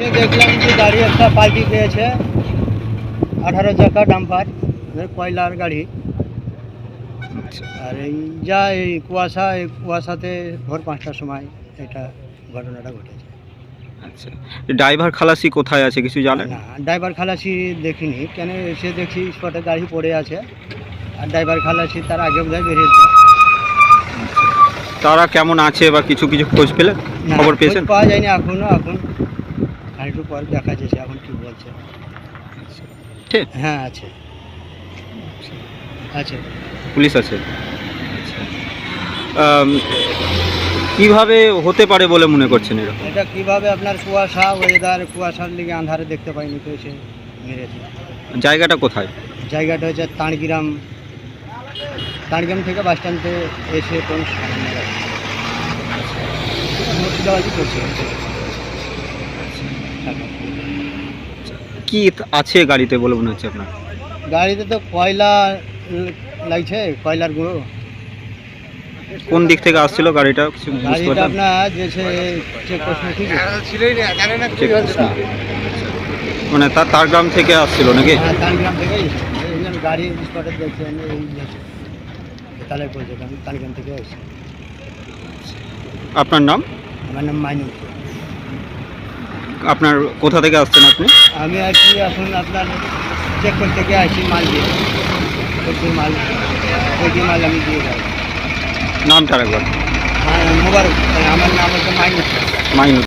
এসে দেখলাম যে গাড়ি একটা পাল্টি খেয়েছে, 18 চাকা ডাম্পার, কয়লার গাড়ি। আচ্ছা আর এই কুয়াশাতে ভোর 5টার সময় এটা ঘটনাটা ঘটেছে। আচ্ছা, ড্রাইভার খালাসি কোথায় আছে কিছু জানেন? না, ড্রাইভার খালাসি দেখিনি, কেন এসে দেখছি স্পটে গাড়ি পড়ে আছে, আর ড্রাইভার খালাসি তার আগে বোধহয় বেরিয়েছে। তারা কেমন আছে বা কিছু খোঁজ পেলেন, না, খবর খোঁজ পেয়েছেন? পাওয়া যায়নি এখনো, এখন খানিকটু পর দেখা যাচ্ছে এখন কি বলছে। ঠিক হ্যাঁ আছে, আছে। পুলিশ আছে। আম, কিভাবে হতে পারে বলে মনে করছেন এরকম? এটা কিভাবে আপনার কুয়াশার লিগে আন্ধারে দেখতে পাইনি তো এসে মেরেছে। জায়গাটা কোথায়? জায়গাটা হচ্ছে তাঁড়গ্রাম থেকে বাস স্ট্যান্ডে এসে কোন মুর্শিদাবাদই করছে। কি আছে গাড়িতে বলে মনে হচ্ছে আপনার? গাড়িতে তো কয়লা লাগছে, কয়লার গুঁড়ো। কোন দিক থেকে আসছিল গাড়িটা কিছু বুঝতে গাড়িটা পারলেন? আপনার যে চেকপোস্ট ঠিক মানে তার গ্রাম থেকে আসছিল নাকি? হ্যাঁ, তাঁড়গ্রাম থেকে গাড়ি স্পটে দেখছেন এই তাহলে বলছে আমি তাঁড়গ্রাম থেকে এসেছি। আপনার নাম? আমার নাম মাইনুল। আপনার কোথা থেকে আসছেন আপনি? আমি আছি এখন আপনার চেকপোস্ট থেকে আসি মাল দিয়ে, মাল আমি দিয়ে যাই। নামটা একবার। মোবারক, আমার নাম হচ্ছে মাইনুল। মাইনুল।